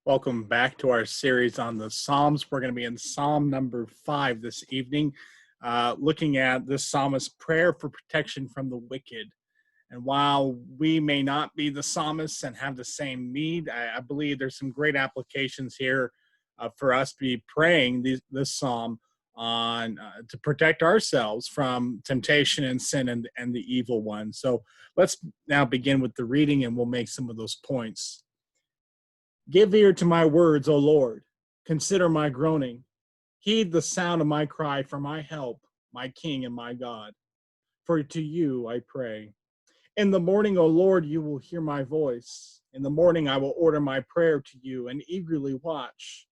Welcome back to our series on the Psalms. We're going to be in Psalm number 5 this evening, looking at this psalmist's prayer for protection from the wicked. And while we may not be the psalmists and have the same need, I believe there's some great applications here for us to be praying this psalm on to protect ourselves from temptation and sin and the evil one. So let's now begin with the reading, and we'll make some of those points. Give ear to my words, O Lord. Consider my groaning. Heed the sound of my cry for my help, my King and my God. For to you I pray. In the morning, O Lord, you will hear my voice. In the morning I will order my prayer to you and eagerly watch.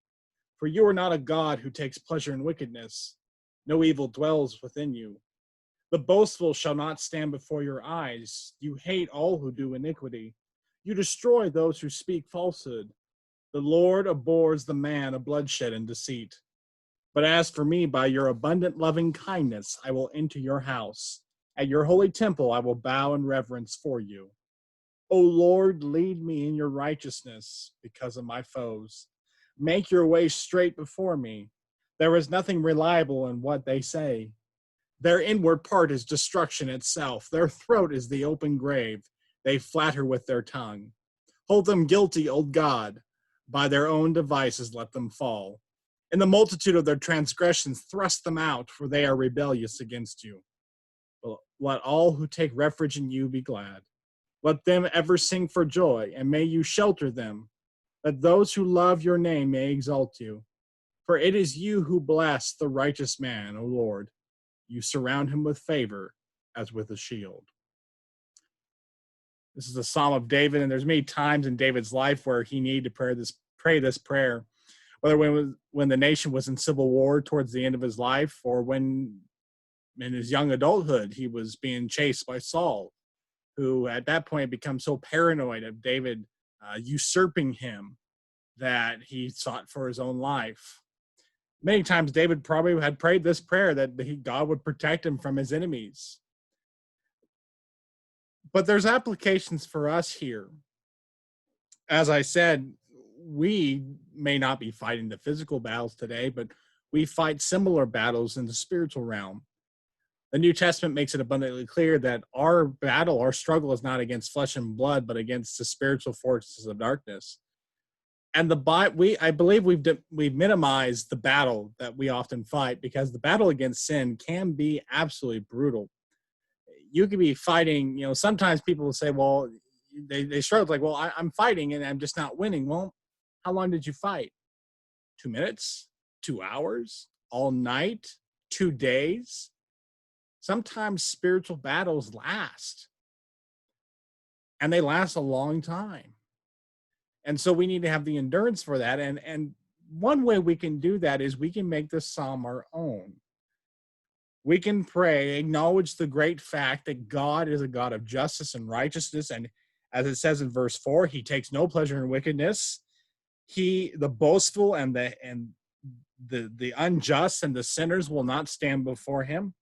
For you are not a God who takes pleasure in wickedness. No evil dwells within you. The boastful shall not stand before your eyes. You hate all who do iniquity. You destroy those who speak falsehood. The Lord abhors the man of bloodshed and deceit. But as for me, by your abundant loving kindness, I will enter your house. At your holy temple, I will bow in reverence for you. O Lord, lead me in your righteousness because of my foes. Make your way straight before me. There is nothing reliable in what they say. Their inward part is destruction itself. Their throat is the open grave. They flatter with their tongue. Hold them guilty, O God. By their own devices let them fall. In the multitude of their transgressions thrust them out, for they are rebellious against you. Let all who take refuge in you be glad. Let them ever sing for joy, and may you shelter them. Let those who love your name may exalt you. For it is you who bless the righteous man, O Lord. You surround him with favor as with a shield. This is a Psalm of David, and there's many times in David's life where he needed to pray this prayer, whether when the nation was in civil war towards the end of his life, or when in his young adulthood he was being chased by Saul, who at that point had become so paranoid of David usurping him that he sought for his own life. Many times David probably had prayed this prayer that God would protect him from his enemies. But there's applications for us here. As I said, we may not be fighting the physical battles today, but we fight similar battles in the spiritual realm. The New Testament makes it abundantly clear that our battle, our struggle is not against flesh and blood, but against the spiritual forces of darkness. And I believe we've minimized the battle that we often fight, because the battle against sin can be absolutely brutal. You could be fighting, sometimes people will say, well, they struggle, like, well, I'm fighting and I'm just not winning. Well, how long did you fight? 2 minutes? 2 hours? All night? 2 days? Sometimes spiritual battles last. And they last a long time. And so we need to have the endurance for that. And one way we can do that is we can make this psalm our own. We can pray, acknowledge the great fact that God is a God of justice and righteousness. And as it says in verse 4, he takes no pleasure in wickedness. The boastful and the unjust and the sinners will not stand before him.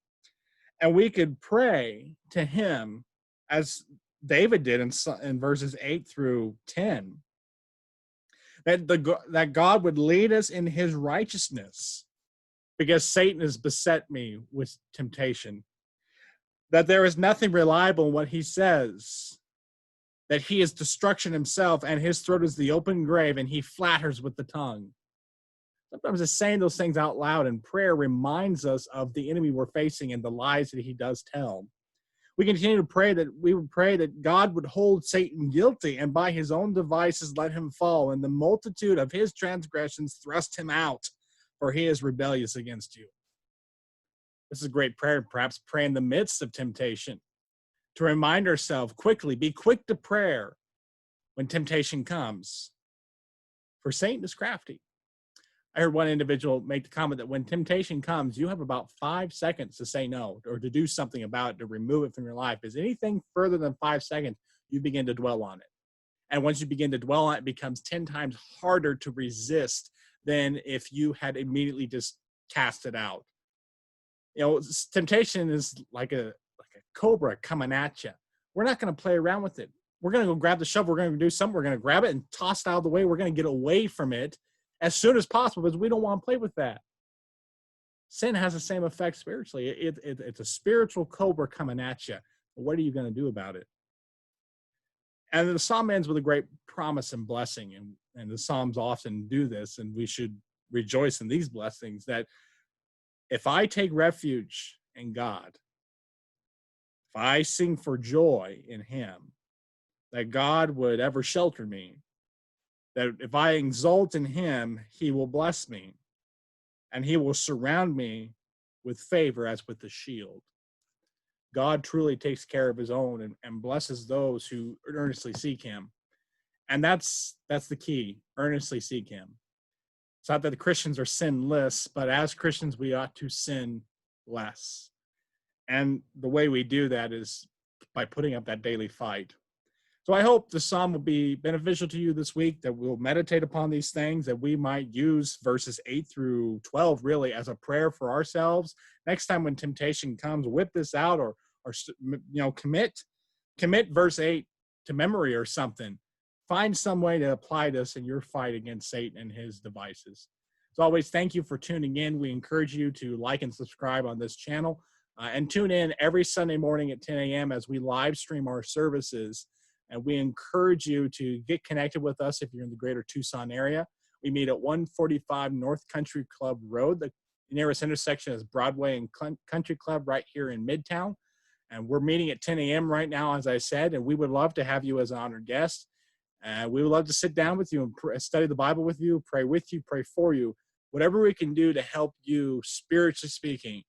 And we could pray to him as David did in verses 8 through 10, that God would lead us in his righteousness, because Satan has beset me with temptation, that there is nothing reliable in what he says, that he is destruction himself, and his throat is the open grave, and he flatters with the tongue. Sometimes just saying those things out loud in prayer reminds us of the enemy we're facing and the lies that he does tell. We continue to pray that God would hold Satan guilty, and by his own devices let him fall, and the multitude of his transgressions thrust him out, for he is rebellious against you. This is a great prayer, perhaps pray in the midst of temptation, to remind ourselves quickly, be quick to prayer when temptation comes, for Satan is crafty. I heard one individual make the comment that when temptation comes, you have about 5 seconds to say no, or to do something about it, to remove it from your life. Is anything further than 5 seconds, you begin to dwell on it. And once you begin to dwell on it, it becomes 10 times harder to resist than if you had immediately just cast it out. Temptation is like a cobra coming at you. We're not going to play around with it. we're going to go grab the shovel. We're going to do something. We're going to grab it and toss it out of the way. We're going to get away from it as soon as possible because we don't want to play with that. Sin has the same effect spiritually. It's a spiritual cobra coming at you. What are you going to do about it? And the psalm ends with a great promise and blessing. And the psalms often do this, and we should rejoice in these blessings, that if I take refuge in God, if I sing for joy in him, that God would ever shelter me, that if I exult in him, he will bless me, and he will surround me with favor as with a shield. God truly takes care of his own and blesses those who earnestly seek him. And that's the key, earnestly seek him. It's not that the Christians are sinless, but as Christians, we ought to sin less. And the way we do that is by putting up that daily fight. So I hope the psalm will be beneficial to you this week, that we'll meditate upon these things, that we might use verses 8 through 12 really as a prayer for ourselves. Next time when temptation comes, whip this out or commit verse 8 to memory or something. Find some way to apply this in your fight against Satan and his devices. As always, thank you for tuning in. We encourage you to like and subscribe on this channel and tune in every Sunday morning at 10 a.m. as we live stream our services. And we encourage you to get connected with us if you're in the greater Tucson area. We meet at 145 North Country Club Road. The nearest intersection is Broadway and Country Club right here in Midtown. And we're meeting at 10 a.m. right now, as I said, and we would love to have you as an honored guest. We would love to sit down with you and study the Bible with you, pray with you, pray for you. Whatever we can do to help you, spiritually speaking,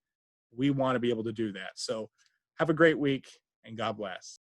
we want to be able to do that. So have a great week, and God bless.